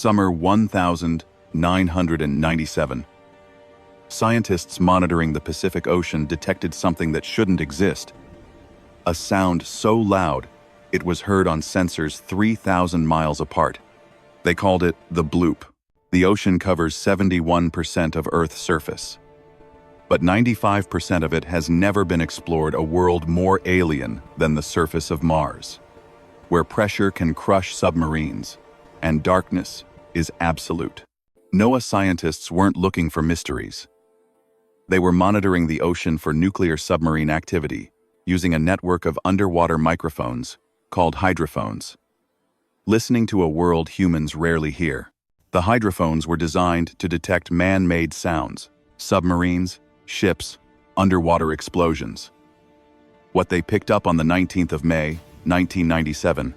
Summer 1997. Scientists monitoring the Pacific Ocean detected something that shouldn't exist. A sound so loud, it was heard on sensors 3,000 miles apart. They called it the Bloop. The ocean covers 71% of Earth's surface. But 95% of it has never been explored, a world more alien than the surface of Mars, where pressure can crush submarines and darkness is absolute. NOAA scientists weren't looking for mysteries. They were monitoring the ocean for nuclear submarine activity using a network of underwater microphones called hydrophones. Listening to a world humans rarely hear. The hydrophones were designed to detect man-made sounds, submarines, ships, underwater explosions. What they picked up on the 19th of May, 1997,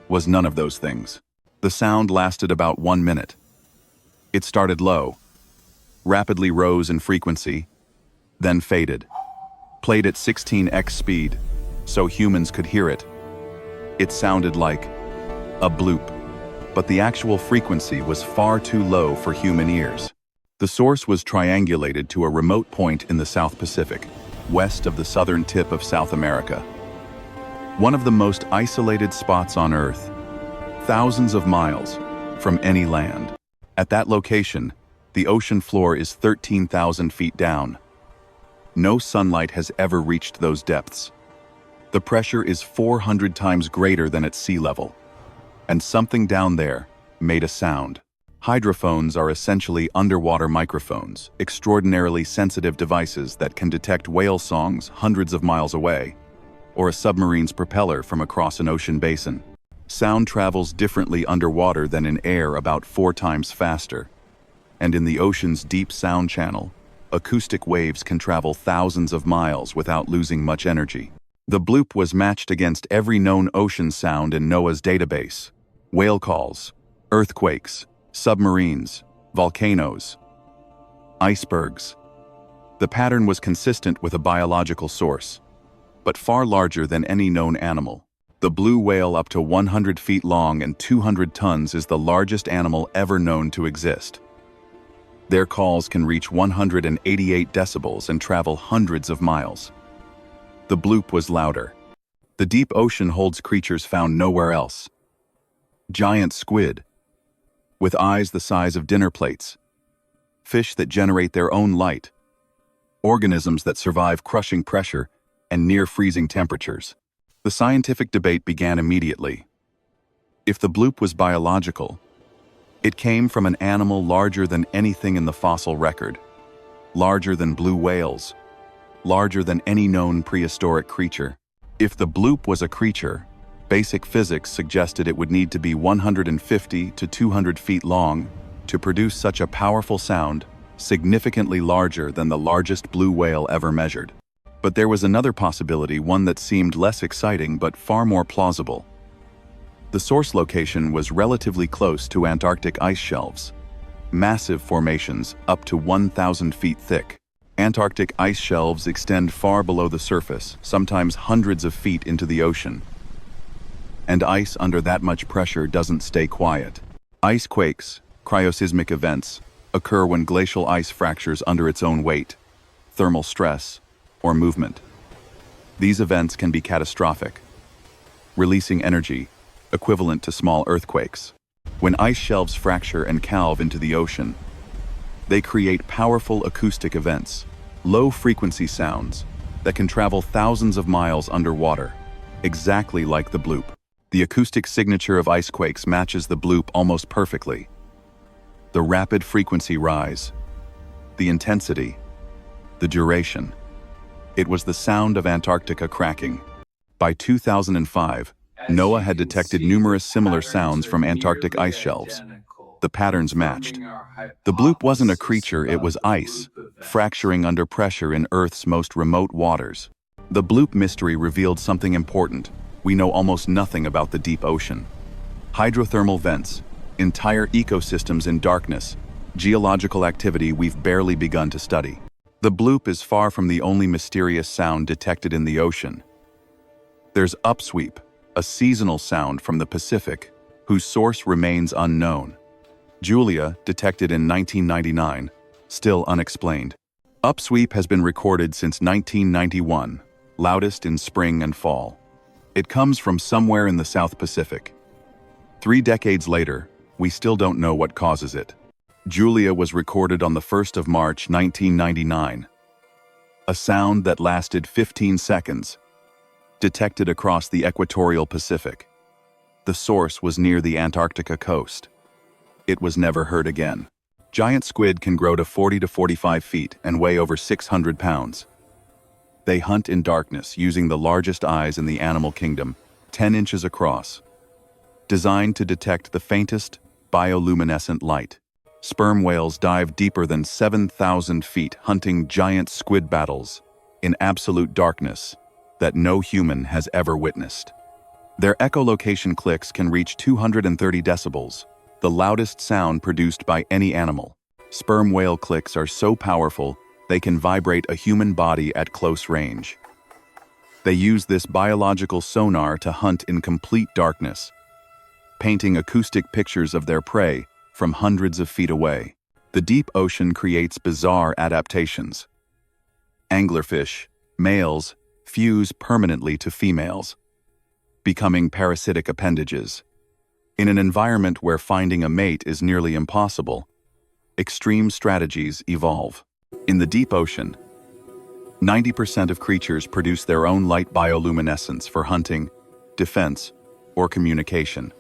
was none of those things. The sound lasted about 1 minute. It started low, rapidly rose in frequency, then faded. Played at 16x speed, so humans could hear it. It sounded like a bloop, but the actual frequency was far too low for human ears. The source was triangulated to a remote point in the South Pacific, west of the southern tip of South America. One of the most isolated spots on Earth, thousands of miles from any land. At that location, the ocean floor is 13,000 feet down. No sunlight has ever reached those depths. The pressure is 400 times greater than at sea level, and something down there made a sound. Hydrophones are essentially underwater microphones, extraordinarily sensitive devices that can detect whale songs hundreds of miles away, or a submarine's propeller from across an ocean basin. Sound travels differently underwater than in air, about 4 times faster. And in the ocean's deep sound channel, acoustic waves can travel thousands of miles without losing much energy. The Bloop was matched against every known ocean sound in NOAA's database: whale calls, earthquakes, submarines, volcanoes, icebergs. The pattern was consistent with a biological source, but far larger than any known animal. The blue whale, up to 100 feet long and 200 tons, is the largest animal ever known to exist. Their calls can reach 188 decibels and travel hundreds of miles. The Bloop was louder. The deep ocean holds creatures found nowhere else. Giant squid, with eyes the size of dinner plates. Fish that generate their own light. Organisms that survive crushing pressure and near-freezing temperatures. The scientific debate began immediately. If the Bloop was biological, it came from an animal larger than anything in the fossil record, larger than blue whales, larger than any known prehistoric creature. If the Bloop was a creature, basic physics suggested it would need to be 150 to 200 feet long to produce such a powerful sound, significantly larger than the largest blue whale ever measured. But there was another possibility, one that seemed less exciting but far more plausible. The source location was relatively close to Antarctic ice shelves, massive formations up to 1,000 feet thick. Antarctic ice shelves extend far below the surface, sometimes hundreds of feet into the ocean. And ice under that much pressure doesn't stay quiet. Icequakes, cryoseismic events, occur when glacial ice fractures under its own weight, thermal stress, or movement. These events can be catastrophic, releasing energy equivalent to small earthquakes. When ice shelves fracture and calve into the ocean, they create powerful acoustic events, low-frequency sounds that can travel thousands of miles underwater, exactly like the Bloop. The acoustic signature of icequakes matches the Bloop almost perfectly. The rapid frequency rise, the intensity, the duration. It was the sound of Antarctica cracking. By 2005, NOAA had detected numerous similar sounds from Antarctic ice shelves. The patterns matched. The Bloop wasn't a creature, it was ice, fracturing under pressure in Earth's most remote waters. The Bloop mystery revealed something important. We know almost nothing about the deep ocean. Hydrothermal vents, entire ecosystems in darkness, geological activity we've barely begun to study. The Bloop is far from the only mysterious sound detected in the ocean. There's upsweep, a seasonal sound from the Pacific, whose source remains unknown. Julia, detected in 1999, still unexplained. Upsweep has been recorded since 1991, loudest in spring and fall. It comes from somewhere in the South Pacific. 3 decades later, we still don't know what causes it. Julia was recorded on the 1st of March 1999. A sound that lasted 15 seconds, detected across the equatorial Pacific. The source was near the Antarctica coast. It was never heard again. Giant squid can grow to 40 to 45 feet and weigh over 600 pounds. They hunt in darkness using the largest eyes in the animal kingdom, 10 inches across. Designed to detect the faintest bioluminescent light. Sperm whales dive deeper than 7,000 feet hunting giant squid battles in absolute darkness that no human has ever witnessed. Their echolocation clicks can reach 230 decibels, the loudest sound produced by any animal. Sperm whale clicks are so powerful they can vibrate a human body at close range. They use this biological sonar to hunt in complete darkness, painting acoustic pictures of their prey from hundreds of feet away. The deep ocean creates bizarre adaptations. Anglerfish, males, fuse permanently to females, becoming parasitic appendages. In an environment where finding a mate is nearly impossible, extreme strategies evolve. In the deep ocean, 90% of creatures produce their own light bioluminescence for hunting, defense, or communication.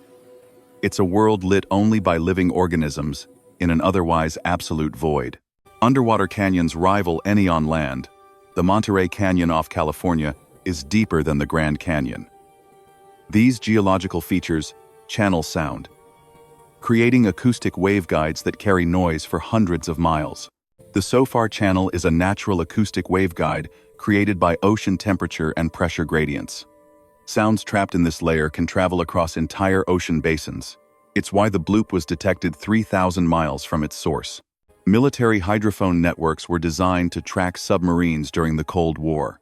It's a world lit only by living organisms in an otherwise absolute void. Underwater canyons rival any on land. The Monterey Canyon off California is deeper than the Grand Canyon. These geological features channel sound, creating acoustic waveguides that carry noise for hundreds of miles. The SOFAR channel is a natural acoustic waveguide created by ocean temperature and pressure gradients. Sounds trapped in this layer can travel across entire ocean basins. It's why the Bloop was detected 3,000 miles from its source. Military hydrophone networks were designed to track submarines during the Cold War.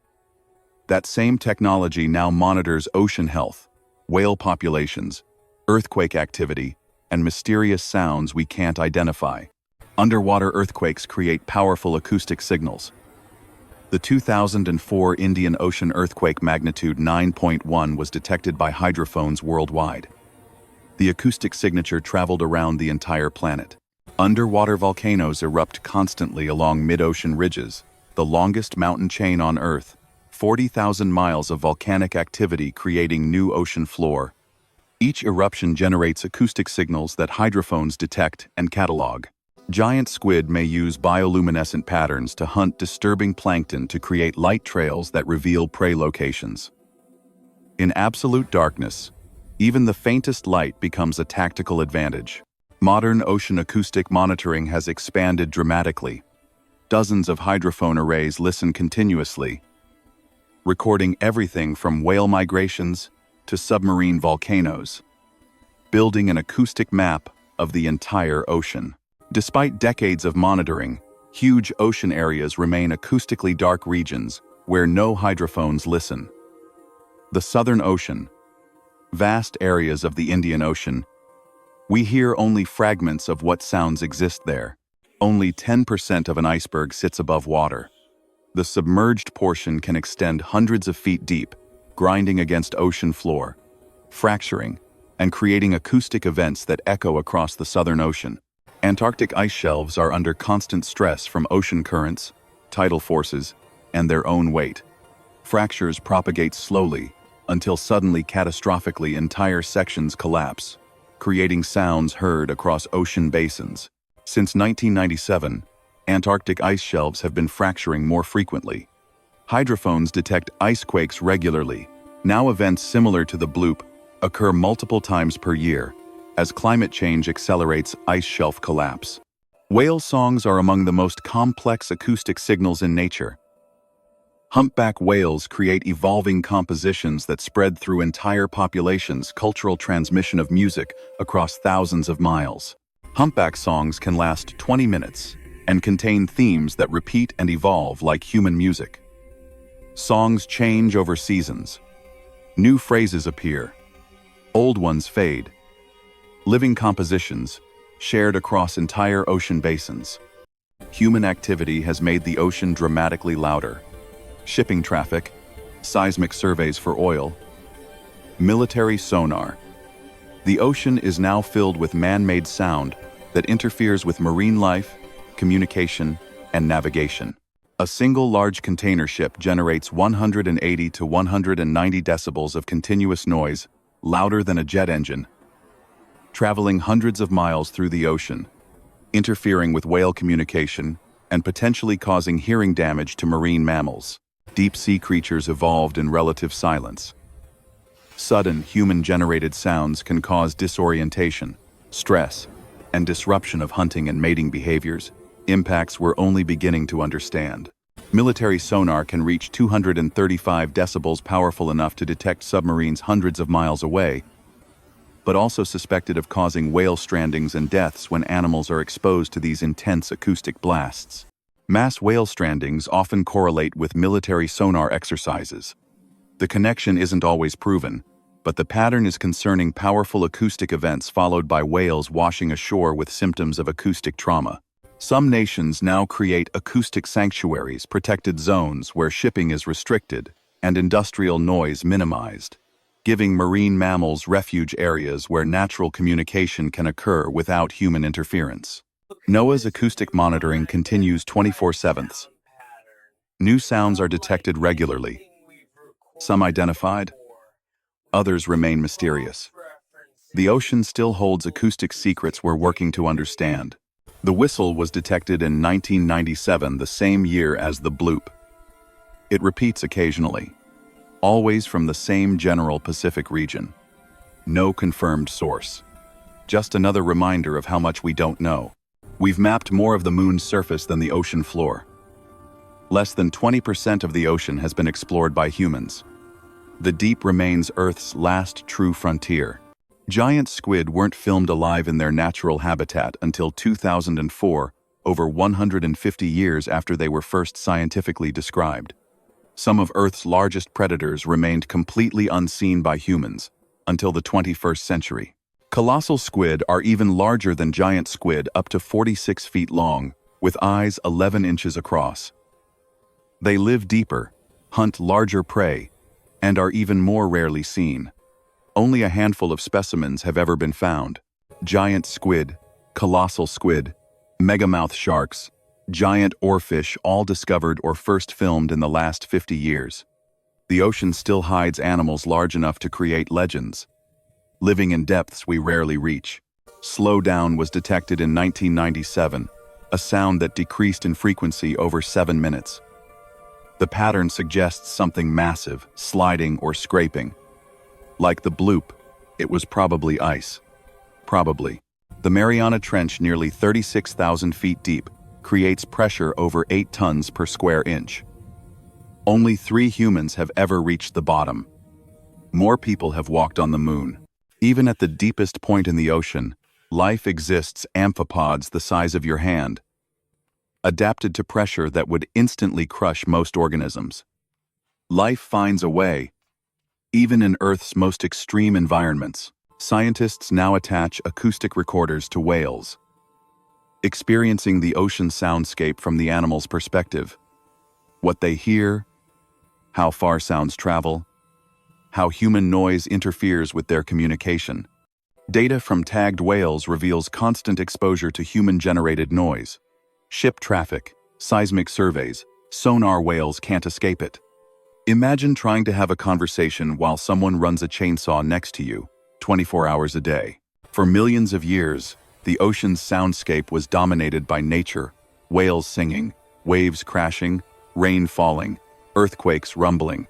That same technology now monitors ocean health, whale populations, earthquake activity, and mysterious sounds we can't identify. Underwater earthquakes create powerful acoustic signals. The 2004 Indian Ocean earthquake magnitude 9.1 was detected by hydrophones worldwide. The acoustic signature traveled around the entire planet. Underwater volcanoes erupt constantly along mid-ocean ridges, the longest mountain chain on Earth, 40,000 miles of volcanic activity creating new ocean floor. Each eruption generates acoustic signals that hydrophones detect and catalog. Giant squid may use bioluminescent patterns to hunt disturbing plankton to create light trails that reveal prey locations. In absolute darkness, even the faintest light becomes a tactical advantage. Modern ocean acoustic monitoring has expanded dramatically. Dozens of hydrophone arrays listen continuously, recording everything from whale migrations to submarine volcanoes, building an acoustic map of the entire ocean. Despite decades of monitoring, huge ocean areas remain acoustically dark regions where no hydrophones listen. The Southern Ocean, vast areas of the Indian Ocean, we hear only fragments of what sounds exist there. Only 10% of an iceberg sits above water. The submerged portion can extend hundreds of feet deep, grinding against ocean floor, fracturing, and creating acoustic events that echo across the Southern Ocean. Antarctic ice shelves are under constant stress from ocean currents, tidal forces, and their own weight. Fractures propagate slowly until suddenly catastrophically entire sections collapse, creating sounds heard across ocean basins. Since 1997, Antarctic ice shelves have been fracturing more frequently. Hydrophones detect icequakes regularly. Now events similar to the Bloop occur multiple times per year, as climate change accelerates ice shelf collapse. Whale songs are among the most complex acoustic signals in nature. Humpback whales create evolving compositions that spread through entire populations, cultural transmission of music across thousands of miles. Humpback songs can last 20 minutes and contain themes that repeat and evolve like human music. Songs change over seasons. New phrases appear. Old ones fade. Living compositions, shared across entire ocean basins. Human activity has made the ocean dramatically louder. Shipping traffic, seismic surveys for oil, military sonar. The ocean is now filled with man-made sound that interferes with marine life, communication, and navigation. A single large container ship generates 180 to 190 decibels of continuous noise, louder than a jet engine, traveling hundreds of miles through the ocean, interfering with whale communication, and potentially causing hearing damage to marine mammals. Deep-sea creatures evolved in relative silence. Sudden, human-generated sounds can cause disorientation, stress, and disruption of hunting and mating behaviors, impacts we're only beginning to understand. Military sonar can reach 235 decibels, powerful enough to detect submarines hundreds of miles away, but also suspected of causing whale strandings and deaths when animals are exposed to these intense acoustic blasts. Mass whale strandings often correlate with military sonar exercises. The connection isn't always proven, but the pattern is concerning powerful acoustic events followed by whales washing ashore with symptoms of acoustic trauma. Some nations now create acoustic sanctuaries, protected zones where shipping is restricted and industrial noise minimized, giving marine mammals refuge areas where natural communication can occur without human interference. NOAA's acoustic monitoring continues 24/7. New sounds are detected regularly. Some identified, others remain mysterious. The ocean still holds acoustic secrets we're working to understand. The whistle was detected in 1997, the same year as the bloop. It repeats occasionally, always from the same general Pacific region. No confirmed source. Just another reminder of how much we don't know. We've mapped more of the moon's surface than the ocean floor. Less than 20% of the ocean has been explored by humans. The deep remains Earth's last true frontier. Giant squid weren't filmed alive in their natural habitat until 2004, over 150 years after they were first scientifically described. Some of Earth's largest predators remained completely unseen by humans until the 21st century. Colossal squid are even larger than giant squid, up to 46 feet long, with eyes 11 inches across. They live deeper, hunt larger prey, and are even more rarely seen. Only a handful of specimens have ever been found. Giant squid, colossal squid, megamouth sharks, giant oarfish, all discovered or first filmed in the last 50 years. The ocean still hides animals large enough to create legends, living in depths we rarely reach. Slowdown was detected in 1997, a sound that decreased in frequency over 7 minutes. The pattern suggests something massive, sliding or scraping. Like the bloop, it was probably ice. Probably. The Mariana Trench, nearly 36,000 feet deep, creates pressure over 8 tons per square inch. Only 3 humans have ever reached the bottom. More people have walked on the moon. Even at the deepest point in the ocean, life exists, amphipods the size of your hand, adapted to pressure that would instantly crush most organisms. Life finds a way, even in Earth's most extreme environments. Scientists now attach acoustic recorders to whales, experiencing the ocean soundscape from the animal's perspective. What they hear, how far sounds travel, how human noise interferes with their communication. Data from tagged whales reveals constant exposure to human-generated noise. Ship traffic, seismic surveys, sonar. Whales can't escape it. Imagine trying to have a conversation while someone runs a chainsaw next to you, 24 hours a day. For millions of years, the ocean's soundscape was dominated by nature, whales singing, waves crashing, rain falling, earthquakes rumbling.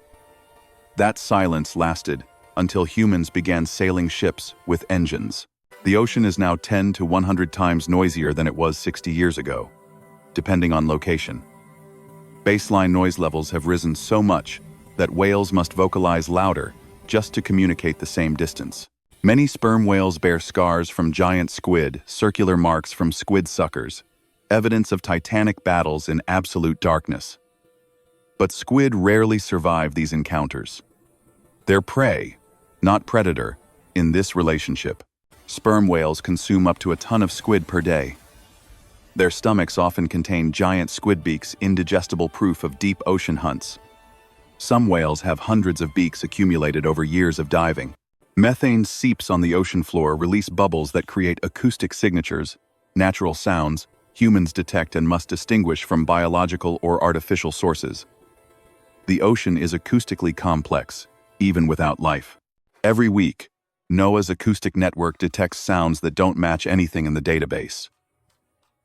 That silence lasted until humans began sailing ships with engines. The ocean is now 10 to 100 times noisier than it was 60 years ago, depending on location. Baseline noise levels have risen so much that whales must vocalize louder just to communicate the same distance. Many sperm whales bear scars from giant squid, circular marks from squid suckers, evidence of titanic battles in absolute darkness. But squid rarely survive these encounters. They're prey, not predator, in this relationship. Sperm whales consume up to a ton of squid per day. Their stomachs often contain giant squid beaks, indigestible proof of deep ocean hunts. Some whales have hundreds of beaks accumulated over years of diving. Methane seeps on the ocean floor, release bubbles that create acoustic signatures, natural sounds humans detect and must distinguish from biological or artificial sources. The ocean is acoustically complex, even without life. Every week, NOAA's acoustic network detects sounds that don't match anything in the database.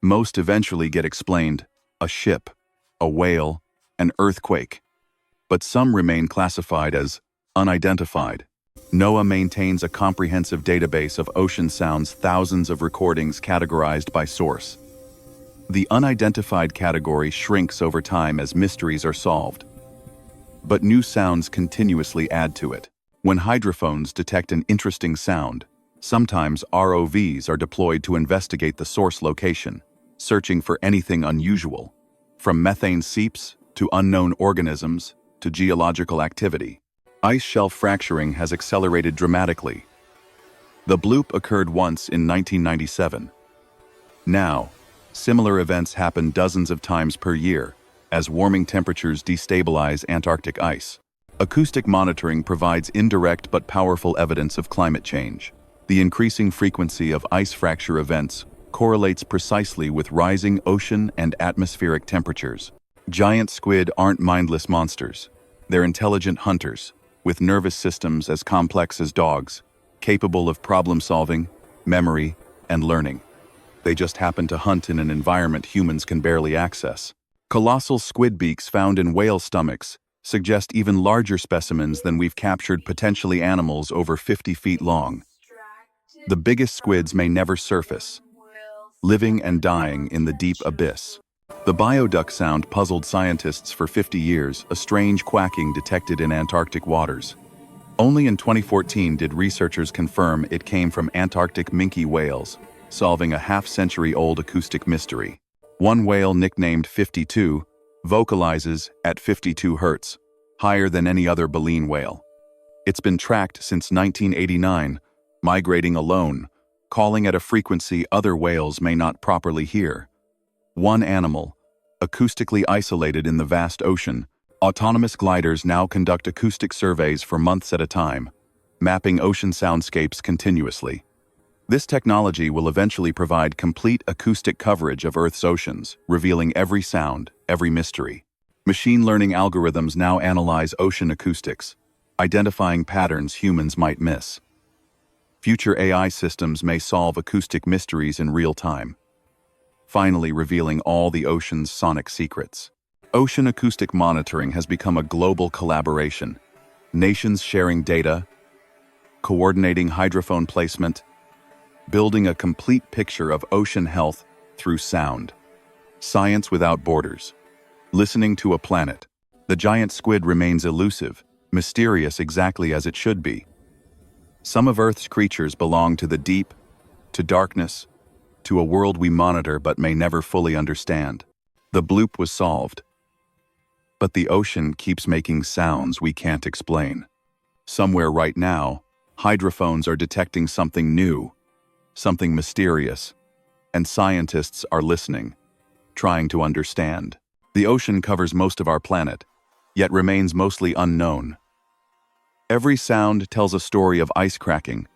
Most eventually get explained: a ship, a whale, an earthquake. But some remain classified as unidentified. NOAA maintains a comprehensive database of ocean sounds, thousands of recordings categorized by source. The unidentified category shrinks over time as mysteries are solved. But new sounds continuously add to it. When hydrophones detect an interesting sound, sometimes ROVs are deployed to investigate the source location, searching for anything unusual, from methane seeps to unknown organisms to geological activity. Ice shelf fracturing has accelerated dramatically. The Bloop occurred once in 1997. Now, similar events happen dozens of times per year as warming temperatures destabilize Antarctic ice. Acoustic monitoring provides indirect but powerful evidence of climate change. The increasing frequency of ice fracture events correlates precisely with rising ocean and atmospheric temperatures. Giant squid aren't mindless monsters. They're intelligent hunters, with nervous systems as complex as dogs, capable of problem-solving, memory, and learning. They just happen to hunt in an environment humans can barely access. Colossal squid beaks found in whale stomachs suggest even larger specimens than we've captured, potentially animals over 50 feet long. The biggest squids may never surface, living and dying in the deep abyss. The bioduck sound puzzled scientists for 50 years, a strange quacking detected in Antarctic waters. Only in 2014 did researchers confirm it came from Antarctic minke whales, solving a half-century-old acoustic mystery. One whale, nicknamed 52, vocalizes at 52 hertz, higher than any other baleen whale. It's been tracked since 1989, migrating alone, calling at a frequency other whales may not properly hear. One animal, acoustically isolated in the vast ocean. Autonomous gliders now conduct acoustic surveys for months at a time, mapping ocean soundscapes continuously. This technology will eventually provide complete acoustic coverage of Earth's oceans, revealing every sound, every mystery. Machine learning algorithms now analyze ocean acoustics, identifying patterns humans might miss. Future AI systems may solve acoustic mysteries in real time, finally revealing all the ocean's sonic secrets. Ocean acoustic monitoring has become a global collaboration. Nations sharing data, coordinating hydrophone placement, building a complete picture of ocean health through sound. Science without borders. Listening to a planet. The giant squid remains elusive, mysterious exactly as it should be. Some of Earth's creatures belong to the deep, to darkness, to a world we monitor but may never fully understand. The Bloop was solved, but the ocean keeps making sounds we can't explain. Somewhere right now, hydrophones are detecting something new, something mysterious, and scientists are listening, trying to understand. The ocean covers most of our planet, yet remains mostly unknown. Every sound tells a story of ice cracking,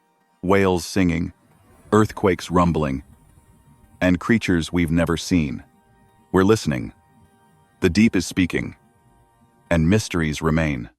whales singing, earthquakes rumbling, and creatures we've never seen. We're listening. The deep is speaking, and mysteries remain.